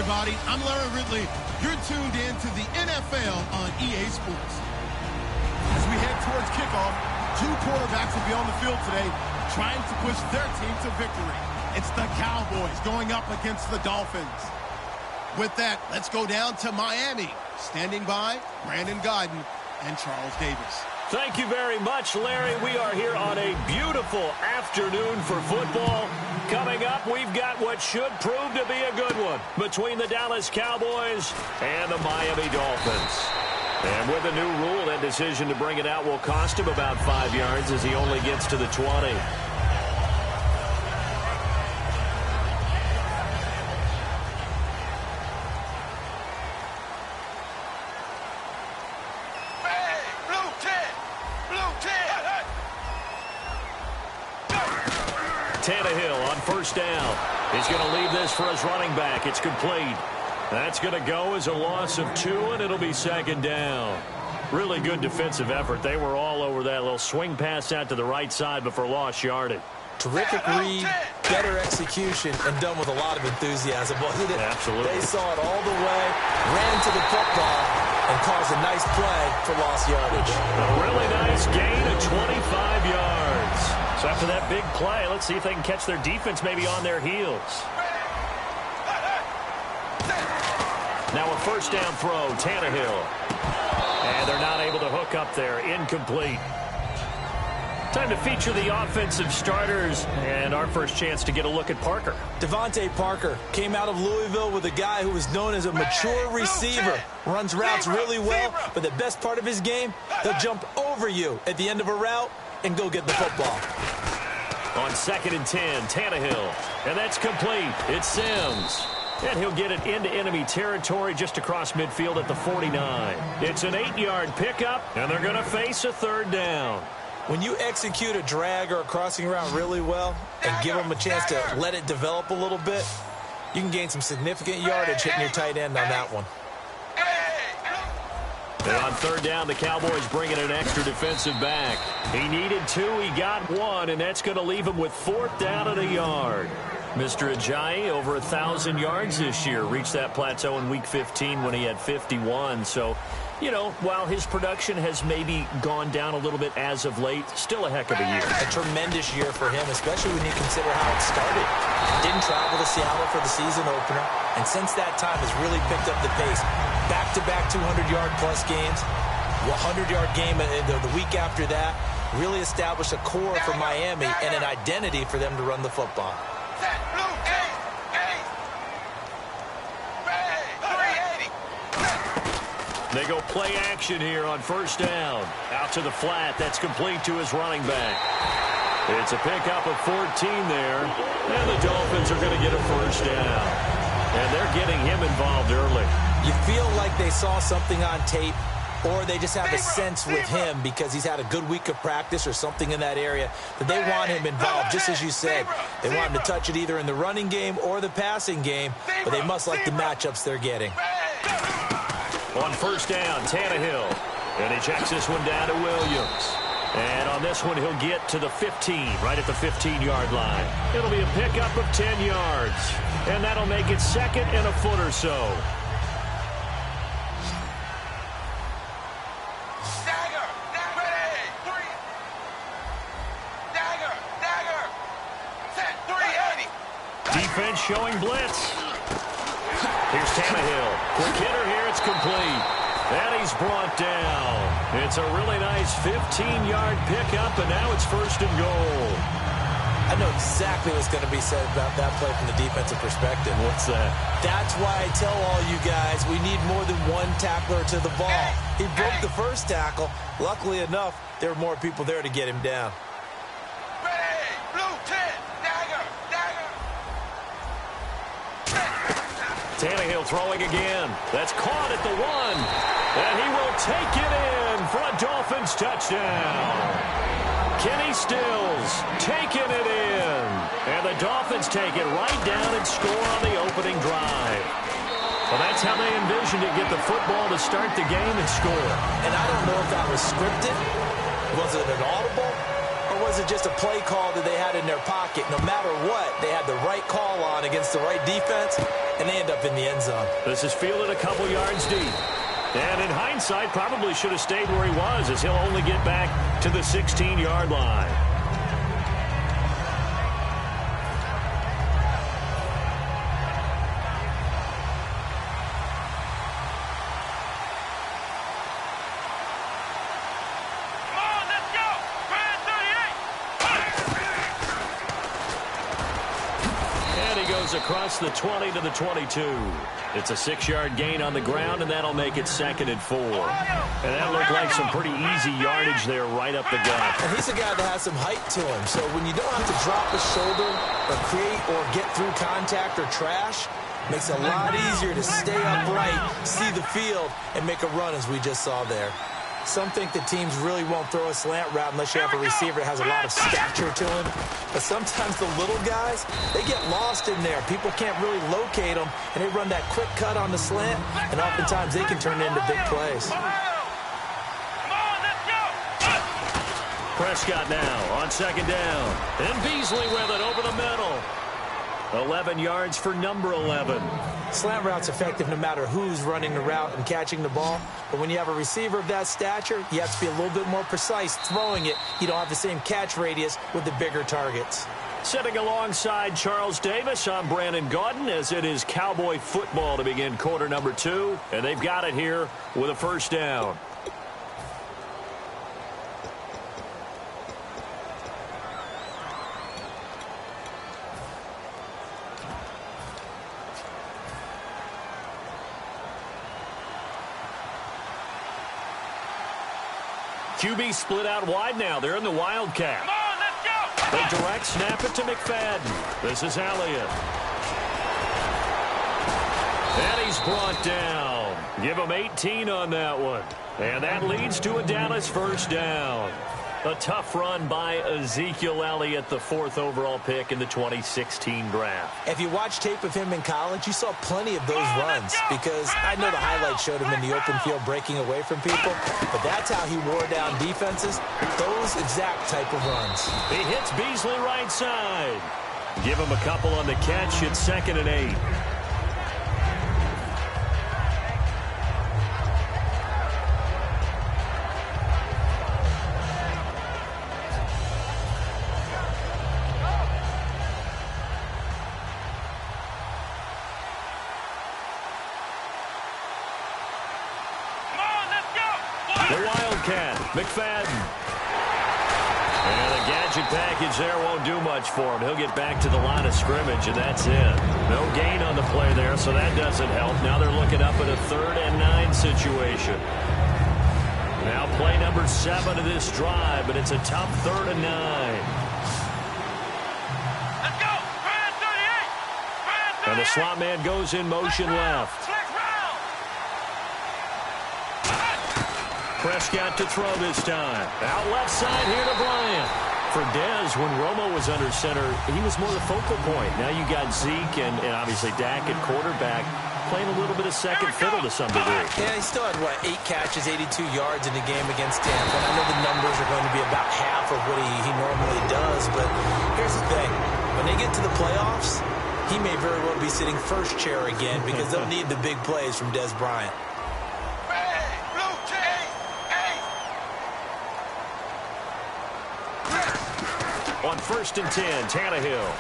everybody. I'm Larry Ridley. You're tuned in to the NFL on EA Sports. As we head towards kickoff, two quarterbacks will be on the field today trying to push their team to victory. It's the Cowboys going up against the Dolphins. With that, let's go down to Miami. Standing by, Brandon Godden and Charles Davis. Thank you very much, Larry. We are here on a beautiful afternoon for football. Coming up, we've got what should prove to be a good one between the Dallas Cowboys and the Miami Dolphins. And with a new rule, that decision to bring it out will cost him about 5 yards as he only gets to the 20. Tannehill on first down. He's going to leave this for his running back. It's complete. That's going to go as a loss of 2, and it'll be second down. Really good defensive effort. They were all over that little swing pass out to the right side, but for lost yardage. Terrific read, better execution, and done with a lot of enthusiasm, wasn't it? Absolutely. They saw it all the way, ran to the football, and caused a nice play for lost yardage. A really nice gain of 25 yards. So after that big play, let's see if they can catch their defense maybe on their heels. Now a first down throw, Tannehill. And they're not able to hook up there. Incomplete. Time to feature the offensive starters, and our first chance to get a look at Parker. Devontae Parker came out of Louisville with a guy who was known as a mature receiver. Runs routes really well, but the best part of his game, he'll jump over you at the end of a route and go get the football. On 2nd and 10, Tannehill. And that's complete. It's Sims. And he'll get it into enemy territory just across midfield at the 49. It's an 8-yard pickup, and they're going to face a third down. When you execute a drag or a crossing route really well and give them a chance to let it develop a little bit, you can gain some significant yardage hitting your tight end on that one. And on third down, the Cowboys bring in an extra defensive back. He needed 2, he got 1, and that's going to leave him with 4th down and a yard. Mr. Ajayi, over 1,000 yards this year, reached that plateau in Week 15 when he had 51. So, you know, while his production has maybe gone down a little bit as of late, still a heck of a year. A tremendous year for him, especially when you consider how it started. Didn't travel to Seattle for the season opener, and since that time has really picked up the pace. Back-to-back 200-yard-plus games, 100-yard game the week after that, really established a core for Miami and an identity for them to run the football. They go play action here on first down. Out to the flat. That's complete to his running back. It's a pickup of 14 there. And the Dolphins are going to get a first down. And they're getting him involved early. You feel like they saw something on tape, or they just have a sense with him because he's had a good week of practice or something in that area that they want him involved. Just as you said, they want him to touch it either in the running game or the passing game, but they must like the matchups they're getting. On first down, Tannehill. And he checks this one down to Williams. And on this one, he'll get to the 15, right at the 15-yard line. It'll be a pickup of 10 yards. And that'll make it 2nd and a foot or so. Defense showing blitz. Here's Tannehill. Quick hitter here. It's complete. And he's brought down. It's a really nice 15-yard pickup, and now it's 1st and goal. I know exactly what's going to be said about that play from the defensive perspective. What's that? That's why I tell all you guys we need more than one tackler to the ball. He broke the first tackle. Luckily enough, there were more people there to get him down. Tannehill throwing again. That's caught at the 1. And he will take it in for a Dolphins touchdown. Kenny Stills taking it in. And the Dolphins take it right down and score on the opening drive. Well, that's how they envisioned it, get the football to start the game and score. And I don't know if that was scripted. Was it an audible? Or wasn't just a play call that they had in their pocket. No matter what, they had the right call on against the right defense, and they end up in the end zone. This is fielded a couple yards deep. And in hindsight, probably should have stayed where he was, as he'll only get back to the 16-yard line. Across the 20 to the 22. It's a 6-yard gain on the ground, and that'll make it 2nd and 4. And that looked like some pretty easy yardage there right up the gut. And he's a guy that has some height to him, so when you don't have to drop his shoulder or create or get through contact or trash, makes it a lot easier to stay upright, see the field, and make a run as we just saw there. Some think that teams really won't throw a slant route unless you have a receiver that has a lot of stature to him. But sometimes the little guys, they get lost in there. People can't really locate them, and they run that quick cut on the slant, and oftentimes they can turn into big plays. Prescott now on 2nd down. And Beasley with it over the middle. 11 yards for number 11. Slant route's effective no matter who's running the route and catching the ball. But when you have a receiver of that stature, you have to be a little bit more precise throwing it. You don't have the same catch radius with the bigger targets. Sitting alongside Charles Davis, I'm Brandon Gaudin, as it is Cowboy football to begin quarter number 2. And they've got it here with a 1st down. QB split out wide now. They're in the Wildcat. Come on, let's go! They direct snap it to McFadden. This is Elliott. And he's brought down. Give him 18 on that one. And that leads to a Dallas 1st down. A tough run by Ezekiel Elliott, the 4th overall pick in the 2016 draft. If you watch tape of him in college, you saw plenty of those runs, because I know the highlights showed him in the open field breaking away from people, but that's how he wore down defenses, those exact type of runs. He hits Beasley right side. Give him a couple on the catch. It's 2nd and 8. McFadden. And a gadget package there won't do much for him. He'll get back to the line of scrimmage, and that's it. No gain on the play there, so that doesn't help. Now they're looking up at a 3rd and 9 situation. Now play number 7 of this drive, but it's a tough 3rd and 9. Let's go! 38! And the slot man goes in motion left. Prescott to throw this time. Out left side here to Bryant. For Dez, when Romo was under center, he was more the focal point. Now you got Zeke and obviously Dak at quarterback playing a little bit of second fiddle to some degree. Yeah, he still had, 8 catches, 82 yards in the game against Tampa. And I know the numbers are going to be about half of what he normally does, but here's the thing. When they get to the playoffs, he may very well be sitting first chair again, because they'll need the big plays from Dez Bryant. On 1st and 10, Tannehill.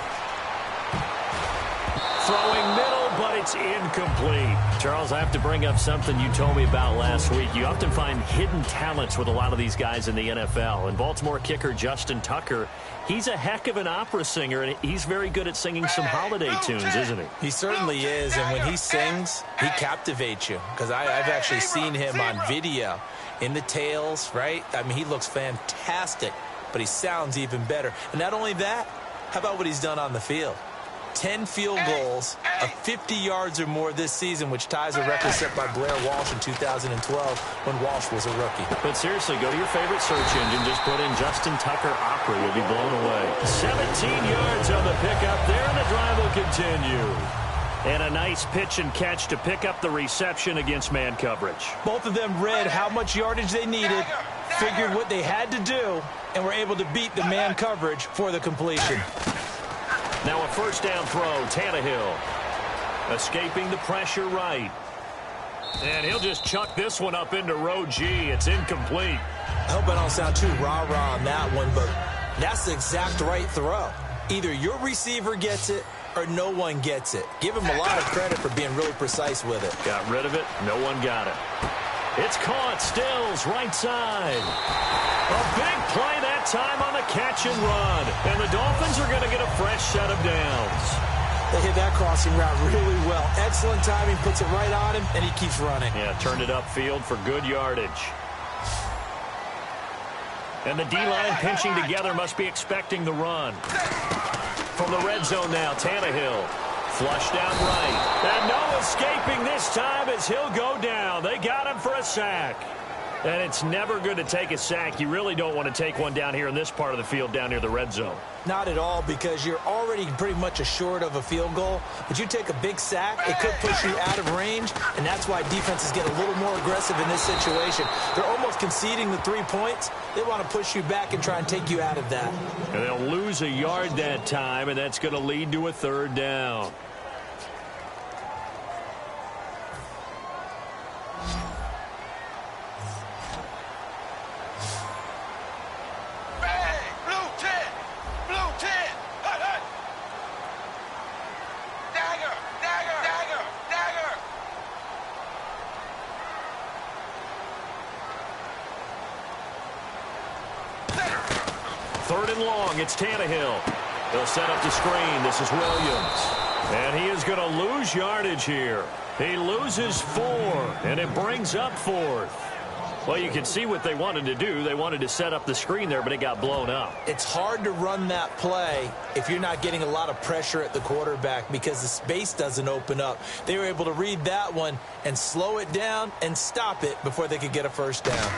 Throwing middle, but it's incomplete. Charles, I have to bring up something you told me about last week. You often find hidden talents with a lot of these guys in the NFL. And Baltimore kicker Justin Tucker, he's a heck of an opera singer, and he's very good at singing some holiday tunes, isn't he? He certainly is, and when he sings, he captivates you. Because I've actually seen him on video in the tails, right? I mean, he looks fantastic, but he sounds even better. And not only that, how about what he's done on the field? 10 field goals of 50 yards or more this season, which ties a record set by Blair Walsh in 2012 when Walsh was a rookie. But seriously, go to your favorite search engine. Just put in Justin Tucker Opera. You'll be blown away. 17 yards on the pickup there, and the drive will continue. And a nice pitch and catch to pick up the reception against man coverage. Both of them read how much yardage they needed, figured what they had to do and were able to beat the man coverage for the completion. Now a first down throw, Tannehill. Escaping the pressure right. And he'll just chuck this one up into row G. It's incomplete. I hope I don't sound too rah-rah on that one, but that's the exact right throw. Either your receiver gets it or no one gets it. Give him a lot of credit for being really precise with it. Got rid of it. No one got it. It's caught. Stills, right side. A big play that time on the catch and run. And the Dolphins are going to get a fresh set of downs. They hit that crossing route really well. Excellent timing, puts it right on him, and he keeps running. Yeah, turned it upfield for good yardage. And the D-line pinching together must be expecting the run. From the red zone now, Tannehill. Flushed out right. And no escaping this time as he'll go down. They got him for a sack. And it's never good to take a sack. You really don't want to take one down here in this part of the field down near the red zone. Not at all, because you're already pretty much assured of a field goal. But you take a big sack, it could push you out of range, and that's why defenses get a little more aggressive in this situation. They're almost conceding the 3 points. They want to push you back and try and take you out of that. And they'll lose a yard that time, and that's going to lead to a third down. Third and long, it's Tannehill. They'll set up the screen. This is Williams. And he is going to lose yardage here. He loses 4, and it brings up 4th. Well, you can see what they wanted to do. They wanted to set up the screen there, but it got blown up. It's hard to run that play if you're not getting a lot of pressure at the quarterback because the space doesn't open up. They were able to read that one and slow it down and stop it before they could get a first down.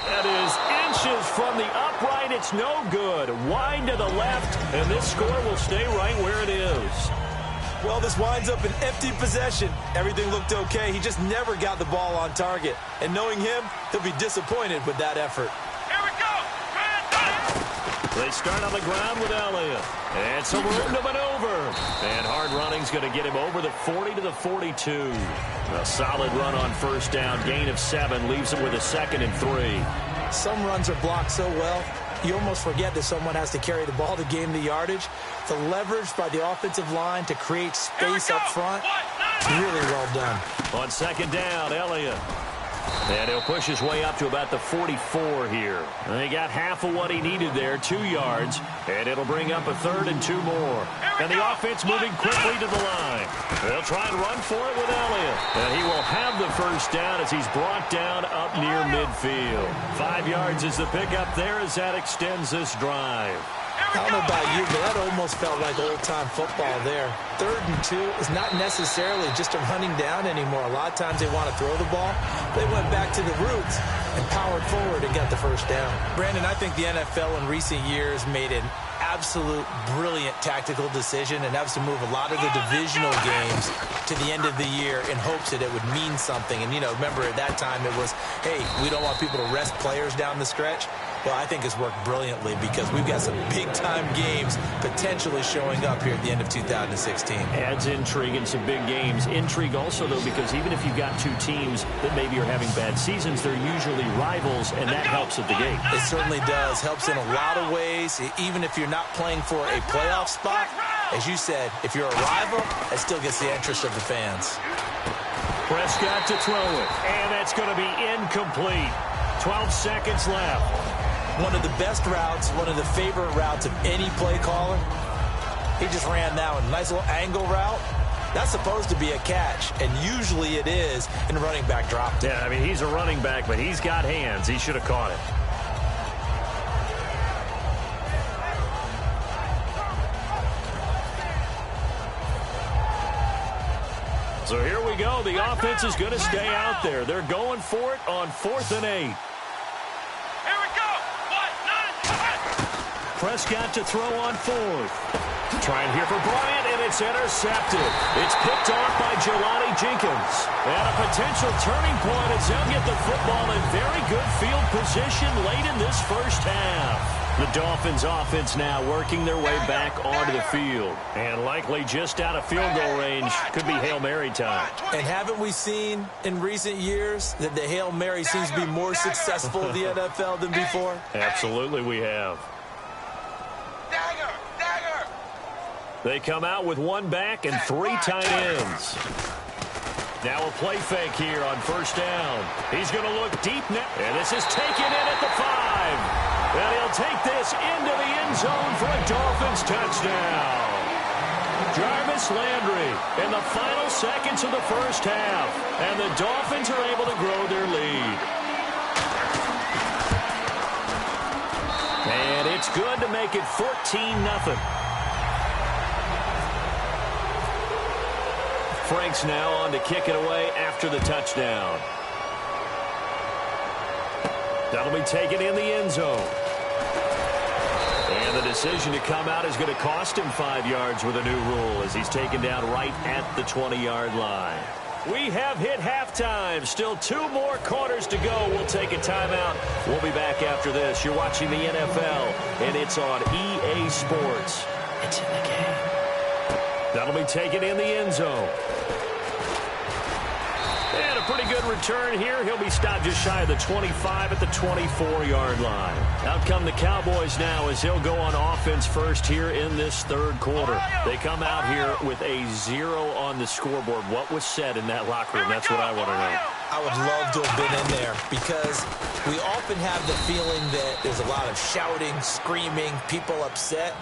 That is inches from the upright. It's no good. Wide to the left, and this score will stay right where it is. Well, this winds up an empty possession. Everything looked okay. He just never got the ball on target. And knowing him, he'll be disappointed with that effort. Here we go. They start on the ground with Elliott. And some room to maneuver. And hard running's going to get him over the 40 to the 42. A solid run on first down. Gain of 7 leaves him with a 2nd and 3. Some runs are blocked so well, you almost forget that someone has to carry the ball to gain the yardage. The leverage by the offensive line to create space up front, really well done. On second down, Elliott. And he'll push his way up to about the 44 here. And he got half of what he needed there, 2 yards. And it'll bring up a 3rd and 2 more. And the offense moving quickly to the line. They'll try and run for it with Elliott. And he will have the first down as he's brought down up near midfield. 5 yards is the pickup there as that extends this drive. I don't know about you, but that almost felt like old-time football there. 3rd and 2 is not necessarily just a running down anymore. A lot of times they want to throw the ball. They went back to the roots and powered forward and got the first down. Brandon, I think the NFL in recent years made an absolute brilliant tactical decision, and that was to move a lot of the divisional games to the end of the year in hopes that it would mean something. And, you know, remember at that time it was, hey, we don't want people to rest players down the stretch. Well, I think it's worked brilliantly because we've got some big-time games potentially showing up here at the end of 2016. Adds intrigue in some big games. Intrigue also, though, because even if you've got 2 teams that maybe are having bad seasons, they're usually rivals, and that helps at the gate. It certainly does. Helps in a lot of ways, even if you're not playing for a playoff spot. As you said, if you're a rival, it still gets the interest of the fans. Prescott to throw it, and that's going to be incomplete. 12 seconds left. One of the best routes, one of the favorite routes of any play caller. He just ran that one. Nice little angle route. That's supposed to be a catch, and usually it is, and the running back dropped it. Yeah, I mean, he's a running back, but he's got hands. He should have caught it. So here we go. The offense is going to stay out there. They're going for it on 4th and 8. Here we go. Prescott to throw on 4th. Trying here for Bryant, and it's intercepted. It's picked off by Jelani Jenkins. And a potential turning point as they'll get the football in very good field position late in this first half. The Dolphins offense now working their way back onto the field. And likely just out of field goal range. Could be Hail Mary time. And haven't we seen in recent years that the Hail Mary seems to be more successful in the NFL than before? Absolutely we have. They come out with one back and 3 tight ends. Now a play fake here on first down. He's going to look deep now. And this is taken in at the 5. And he'll take this into the end zone for a Dolphins touchdown. Jarvis Landry in the final seconds of the first half. And the Dolphins are able to grow their lead. And it's good to make it 14-0. Franks now on to kick it away after the touchdown. That'll be taken in the end zone. And the decision to come out is going to cost him 5 yards with a new rule as he's taken down right at the 20-yard line. We have hit halftime. Still 2 more quarters to go. We'll take a timeout. We'll be back after this. You're watching the NFL, and it's on EA Sports. It's in the game. That'll be taken in the end zone. And a pretty good return here. He'll be stopped just shy of the 25 at the 24-yard line. Out come the Cowboys now as they'll go on offense first here in this third quarter. They come out here with a 0 on the scoreboard. What was said in that locker room? That's what I want to know. I would love to have been in there because we often have the feeling that there's a lot of shouting, screaming, people upset.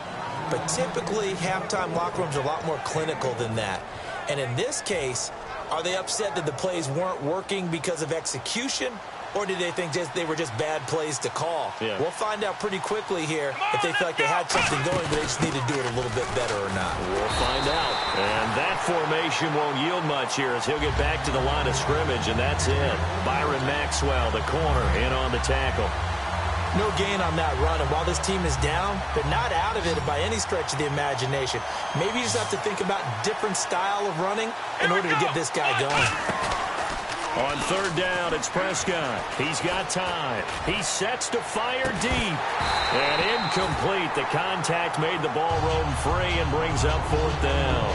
But typically, halftime locker rooms are a lot more clinical than that. And in this case, are they upset that the plays weren't working because of execution? Or did they think they were just bad plays to call? Yeah. We'll find out pretty quickly here if they feel like they had something going, but they just need to do it a little bit better or not. We'll find out. And that formation won't yield much here as he'll get back to the line of scrimmage, and that's it. Byron Maxwell, the corner, in on the tackle. No gain on that run, and while this team is down, they're not out of it by any stretch of the imagination. Maybe you just have to think about different style of running in order to get this guy going. On third down, it's Prescott. He's got time. He sets to fire deep. And incomplete. The contact made the ball roam free and brings up fourth down.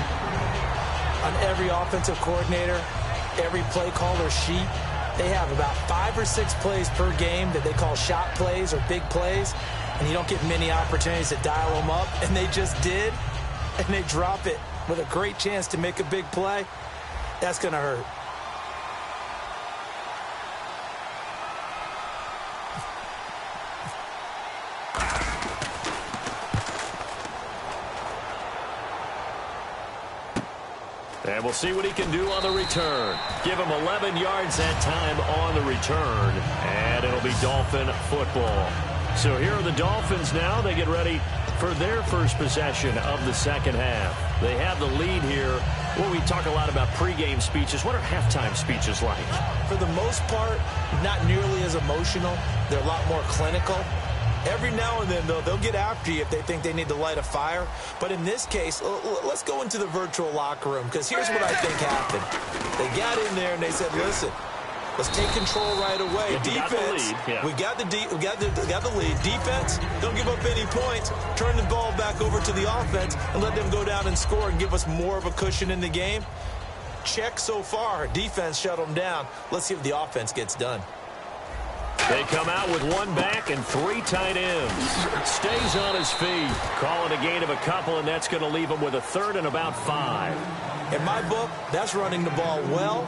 On every offensive coordinator, every play caller sheet, they have about 5 or 6 plays per game that they call shot plays or big plays, and you don't get many opportunities to dial them up, and they just did, and they drop it with a great chance to make a big play. That's going to hurt. And we'll see what he can do on the return. Give him 11 yards that time on the return. And it'll be Dolphin football. So here are the Dolphins now. They get ready for their first possession of the second half. They have the lead here. Well, we talk a lot about pregame speeches. What are halftime speeches like? For the most part, not nearly as emotional. They're a lot more clinical. Every now and then, though, they'll get after you if they think they need to light a fire. But in this case, let's go into the virtual locker room, because here's what I think happened. They got in there and they said, listen, let's take control right away. Defense, we got the lead. Defense, don't give up any points. Turn the ball back over to the offense and let them go down and score and give us more of a cushion in the game. Check so far. Defense shut them down. Let's see if the offense gets done. They come out with one back and 3 tight ends. Stays on his feet. Call it a gain of a couple, and that's going to leave him with a third and about 5. In my book, that's running the ball well,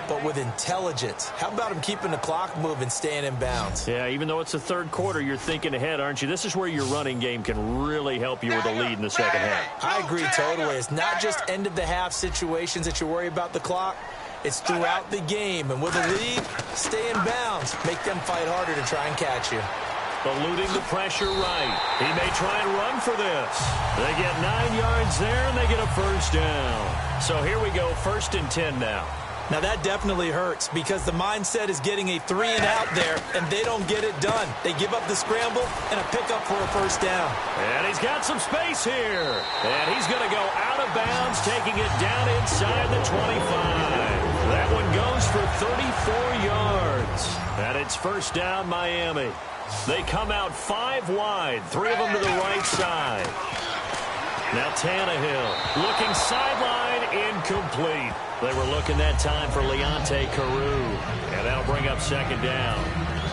but with intelligence. How about him keeping the clock moving, staying in bounds? Yeah, even though it's the third quarter, you're thinking ahead, aren't you? This is where your running game can really help you with a lead in the second half. I agree totally. It's not just end-of-the-half situations that you worry about the clock. It's throughout the game. And with a lead, stay in bounds. Make them fight harder to try and catch you. Eluding the pressure right. He may try and run for this. They get 9 yards there, and they get a first down. So here we go, 1st and 10 now. Now that definitely hurts because the mindset is getting a 3-and-out there, and they don't get it done. They give up the scramble and a pickup for a first down. And he's got some space here. And he's going to go out of bounds, taking it down inside the 25. That one goes for 34 yards. And it's first down, Miami. They come out 5 wide, 3 of them to the right side. Now Tannehill looking sideline, incomplete. They were looking that time for Leonte Carew. And that'll bring up second down.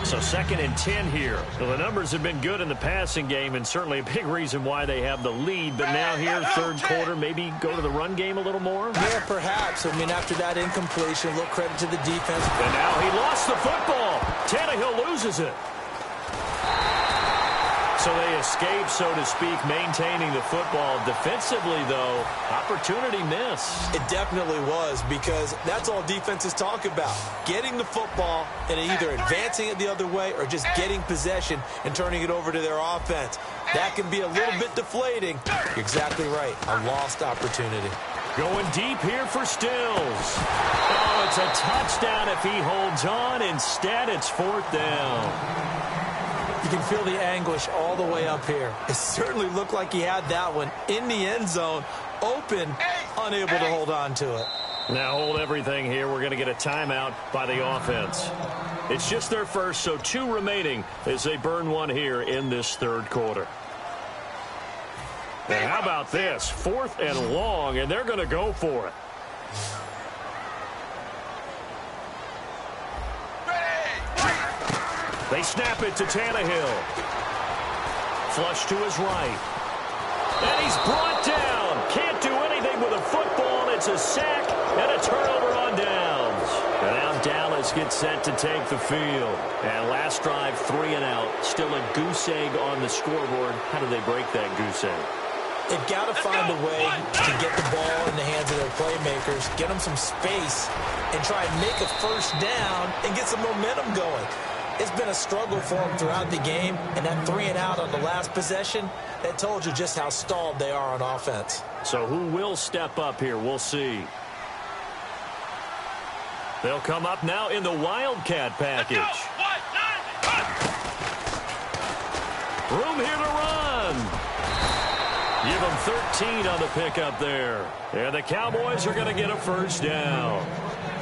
So 2nd and 10 here. Well, the numbers have been good in the passing game and certainly a big reason why they have the lead. But now here, 3rd quarter, maybe go to the run game a little more? Yeah, perhaps. I mean, after that incompletion, a little credit to the defense. And now he lost the football. Tannehill loses it. So they escape, so to speak, maintaining the football. Defensively, though, opportunity miss. It definitely was because that's all defenses talk about. Getting the football and either advancing it the other way or just getting possession and turning it over to their offense. That can be a little bit deflating. You're exactly right. A lost opportunity. Going deep here for Stills. Oh, it's a touchdown if he holds on. Instead, it's 4th down. You can feel the anguish all the way up here. It certainly looked like he had that one in the end zone, open, unable to hold on to it. Now hold everything here. We're going to get a timeout by the offense. It's just their first, so 2 remaining as they burn one here in this 3rd quarter. And how about this? 4th and long, and they're going to go for it. They snap it to Tannehill. Flush to his right. And he's brought down. Can't do anything with a football. It's a sack and a turnover on downs. And now Dallas gets set to take the field. And last drive, 3 and out. Still a goose egg on the scoreboard. How do they break that goose egg? They've got to find a way to get the ball in the hands of their playmakers, get them some space, and try and make a first down and get some momentum going. It's been a struggle for them throughout the game, and that 3-and-out on the last possession, that told you just how stalled they are on offense. So who will step up here? We'll see. They'll come up now in the Wildcat package. Room here to run. Give them 13 on the pickup there. And the Cowboys are going to get a first down.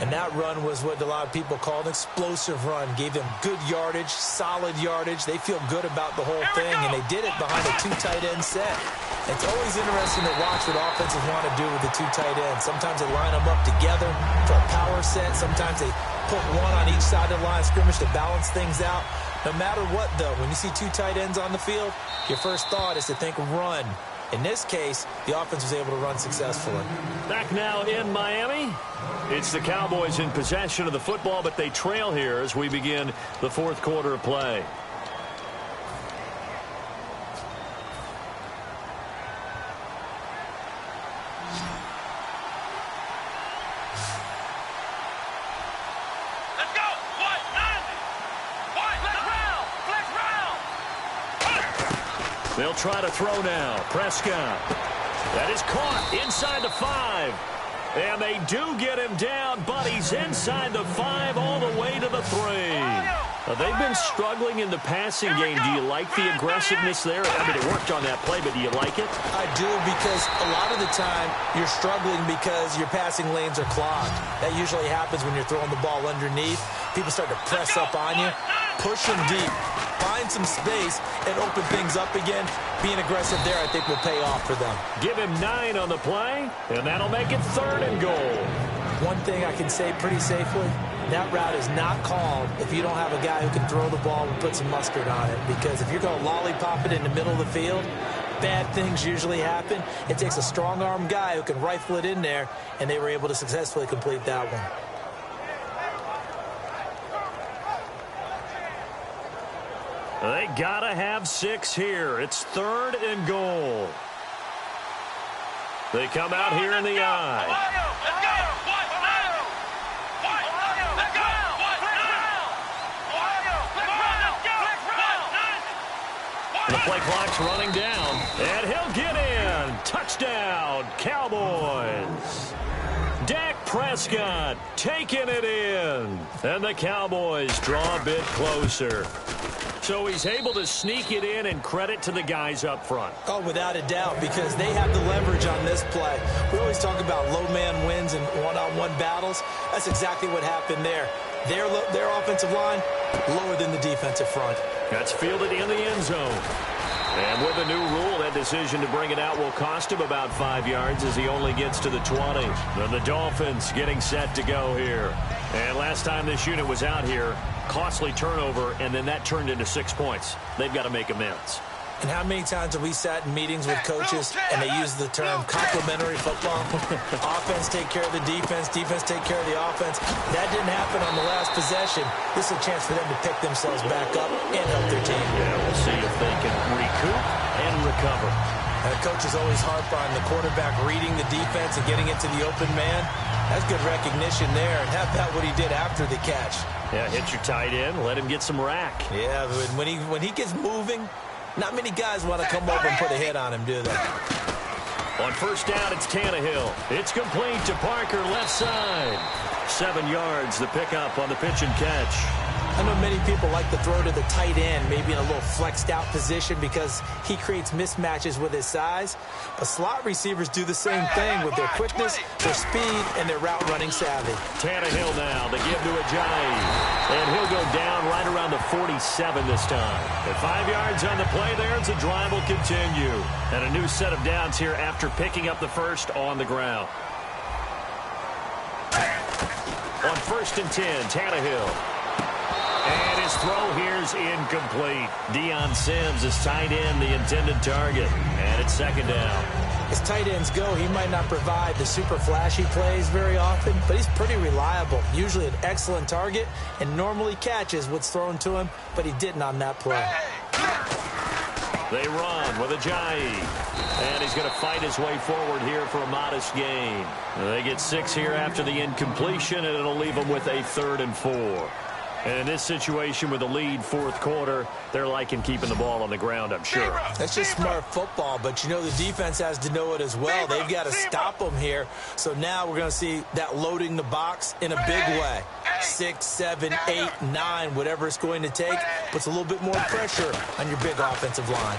And that run was what a lot of people call an explosive run. Gave them good yardage, solid yardage. They feel good about the whole thing, and they did it behind a 2 tight end set. It's always interesting to watch what offenses want to do with the 2 tight ends. Sometimes they line them up together for a power set. Sometimes they put one on each side of the line of scrimmage to balance things out. No matter what, though, when you see 2 tight ends on the field, your first thought is to think run. In this case, the offense was able to run successfully. Back now in Miami. It's the Cowboys in possession of the football, but they trail here as we begin the 4th quarter of play. Let's go! What? 9! What? Flex round! They'll try to throw now. Prescott. That is caught inside the 5. And they do get him down, but he's inside the 5 all the way to the 3. They've been struggling in the passing game. Do you like the aggressiveness there? I mean, it worked on that play, but do you like it? I do, because a lot of the time you're struggling because your passing lanes are clogged. That usually happens when you're throwing the ball underneath. People start to press up on you. Push them deep. Find some space and open things up again. Being aggressive there, I think, will pay off for them. Give him 9 on the play, and that'll make it 3rd and goal. One thing I can say pretty safely, that route is not called if you don't have a guy who can throw the ball and put some mustard on it. Because if you're going to lollipop it in the middle of the field, bad things usually happen. It takes a strong-arm guy who can rifle it in there, and they were able to successfully complete that one. They gotta have 6 here. It's 3rd and goal. They come out here in the I. The play clock's running down, and he'll get in. Touchdown, Cowboys. Dak Prescott taking it in. And the Cowboys draw a bit closer. So he's able to sneak it in, and credit to the guys up front. Oh, without a doubt, because they have the leverage on this play. We always talk about low man wins and one-on-one battles. That's exactly what happened there. Their offensive line lower than the defensive front. That's fielded in the end zone. And with a new rule, that decision to bring it out will cost him about 5 yards as he only gets to the 20. Then the Dolphins getting set to go here. And last time this unit was out here, costly turnover, and then that turned into 6 points. They've got to make amends. And how many times have we sat in meetings with coaches and they use the term complementary football? Offense take care of the defense, defense take care of the offense. That didn't happen on the last possession. This is a chance for them to pick themselves back up and help their team. Yeah, we'll see if they can recoup and recover. And coaches always harp on the quarterback reading the defense and getting it to the open man. That's good recognition there. And how about what he did after the catch? Yeah, hit your tight end, let him get some rack. Yeah, but when he gets moving, not many guys want to come over and put a hit on him, do they? On first down, it's Tannehill. It's complete to Parker, left side. 7 yards, the pickup on the pitch and catch. I know many people like to throw to the tight end, maybe in a little flexed out position because he creates mismatches with his size. But slot receivers do the same thing with their quickness, their speed, and their route running savvy. Tannehill now, the give to Ajayi. And he'll go down right around the 47 this time. At 5 yards on the play there, the drive will continue. And a new set of downs here after picking up the first on the ground. On first and 10, Tannehill. And his throw here's incomplete. Deion Sims is tight end, the intended target. And it's second down. As tight ends go, he might not provide the super flashy plays very often, but he's pretty reliable. Usually an excellent target and normally catches what's thrown to him, but he didn't on that play. They run with Ajayi. And he's going to fight his way forward here for a modest gain. They get 6 here after the incompletion, and it'll leave them with a 3rd and 4. And in this situation with the lead fourth quarter, they're liking keeping the ball on the ground, I'm sure. That's just smart football, but you know the defense has to know it as well. They've got to stop them here. So now we're going to see that loading the box in a big way. 6, 7, 8, 9, whatever it's going to take, puts a little bit more pressure on your big offensive line.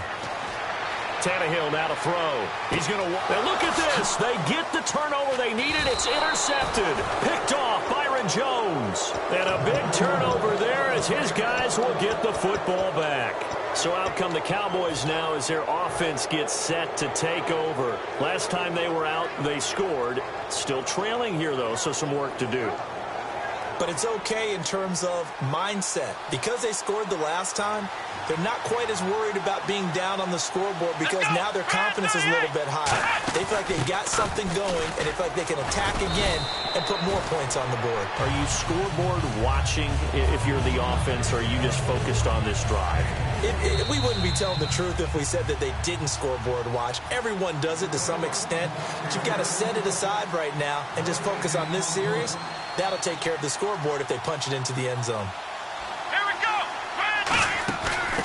Tannehill now to throw. He's going to... Now look at this. They get the turnover they needed. It's intercepted. Picked off Byron Jones. And a big turnover there as his guys will get the football back. So out come the Cowboys now as their offense gets set to take over. Last time they were out, they scored. Still trailing here, though, so some work to do. But it's okay in terms of mindset. Because they scored the last time, they're not quite as worried about being down on the scoreboard because now their confidence is a little bit higher. They feel like they got something going, and they feel like they can attack again and put more points on the board. Are you scoreboard watching if you're the offense, or are you just focused on this drive? We wouldn't be telling the truth if we said that they didn't scoreboard watch. Everyone does it to some extent, but you've got to set it aside right now and just focus on this series. That'll take care of the scoreboard if they punch it into the end zone. Here we go.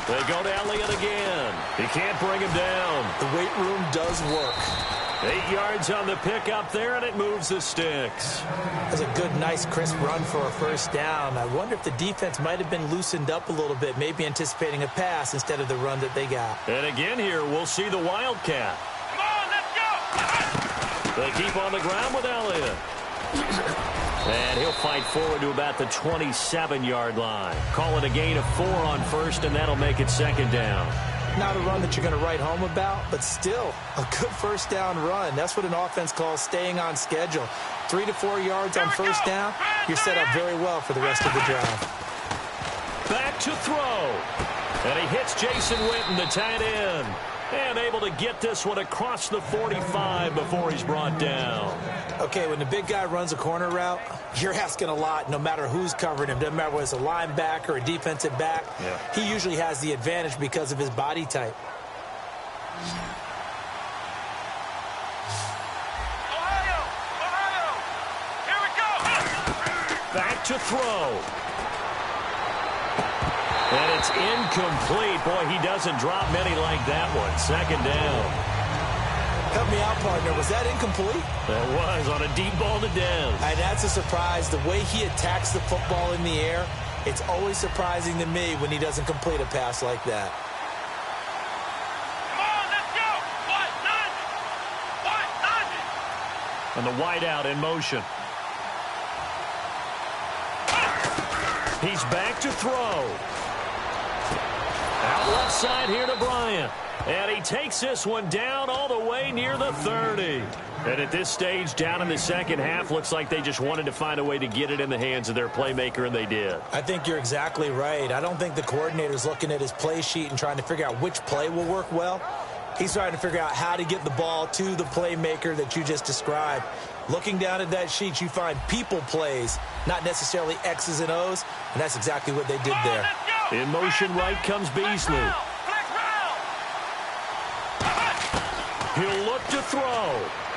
They go to Elliott again. He can't bring him down. The weight room does work. 8 yards on the pickup there, and it moves the sticks. That's a good, nice, crisp run for a first down. I wonder if the defense might have been loosened up a little bit, maybe anticipating a pass instead of the run that they got. And again here, we'll see the Wildcat. Come on, let's go. They keep on the ground with Elliott. And he'll fight forward to about the 27-yard line. Call it a gain of 4 on first, and that'll make it second down. Not a run that you're going to write home about, but still a good first down run. That's what an offense calls staying on schedule. 3 to 4 yards on first down, you're set up very well for the rest of the drive. Back to throw. And he hits Jason Witten, the tight end. And able to get this one across the 45 before he's brought down. Okay, when the big guy runs a corner route, you're asking a lot no matter who's covering him. Doesn't matter whether it's a linebacker or a defensive back. Yeah. He usually has the advantage because of his body type. Ohio. Here we go. Back to throw. And it's incomplete. Boy, he doesn't drop many like that one. Second down. Help me out, partner. Was that incomplete? That was on a deep ball to Dez. And that's a surprise. The way he attacks the football in the air, it's always surprising to me when he doesn't complete a pass like that. Come on, let's go. And the wideout in motion. He's back to throw. Out left side here to Bryant. And he takes this one down all the way near the 30. And at this stage, down in the second half, looks like they just wanted to find a way to get it in the hands of their playmaker, and they did. I think you're exactly right. I don't think the coordinator's looking at his play sheet and trying to figure out which play will work well. He's trying to figure out how to get the ball to the playmaker that you just described. Looking down at that sheet, you find people plays, not necessarily X's and O's, and that's exactly what they did there. In motion right comes Beasley. He'll look to throw.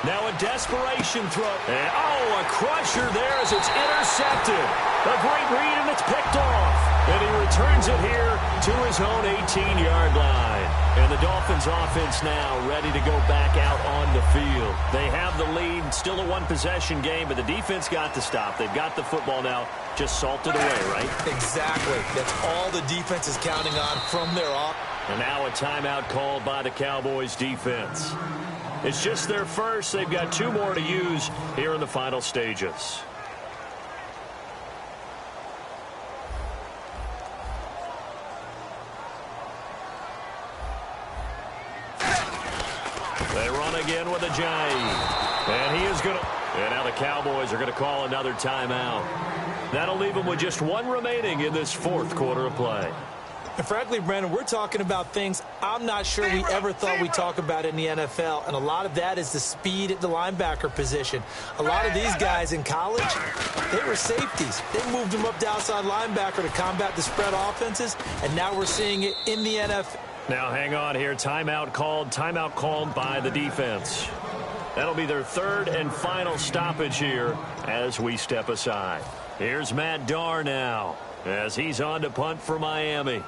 Now a desperation throw. And, a crusher there as it's intercepted. A great read, and it's picked off. And he returns it here to his own 18-yard line. And the Dolphins offense now ready to go back out on the field. They have the lead, still a one-possession game, but the defense got to stop. They've got the football now, just salted away, right? Exactly. That's all the defense is counting on from their off. And now a timeout called by the Cowboys defense. It's just their first. They've got 2 more to use here in the final stages. They run again with Ajayi. And he is going to... And now the Cowboys are going to call another timeout. That'll leave them with just 1 remaining in this 4th quarter of play. And frankly, Brandon, we're talking about things I'm not sure we ever thought we'd talk about in the NFL, and a lot of that is the speed at the linebacker position. A lot of these guys in college, they were safeties. They moved them up to outside linebacker to combat the spread offenses, and now we're seeing it in the NFL. Now hang on here. Timeout called by the defense. That'll be their 3rd and final stoppage here as we step aside. Here's Matt Darr now as he's on to punt for Miami.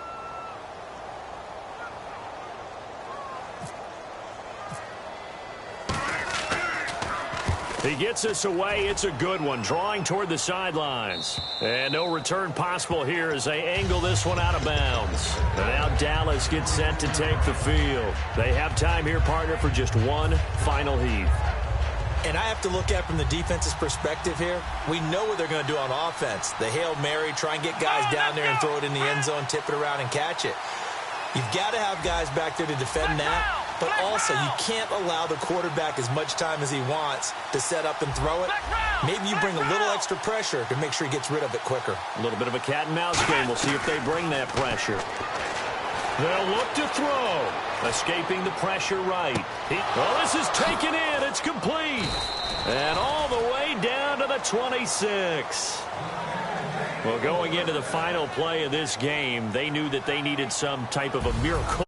He gets us away. It's a good one. Drawing toward the sidelines. And no return possible here as they angle this one out of bounds. And now Dallas gets set to take the field. They have time here, partner, for just 1 final heave. And I have to look at from the defense's perspective here. We know what they're going to do on offense. The Hail Mary, try and get guys down there and throw it in the end zone, tip it around and catch it. You've got to have guys back there to defend that. But also, you can't allow the quarterback as much time as he wants to set up and throw it. Maybe you bring a little extra pressure to make sure he gets rid of it quicker. A little bit of a cat and mouse game. We'll see if they bring that pressure. They'll look to throw. Escaping the pressure right. This is taken in. It's complete. And all the way down to the 26. Well, going into the final play of this game, they knew that they needed some type of a miracle.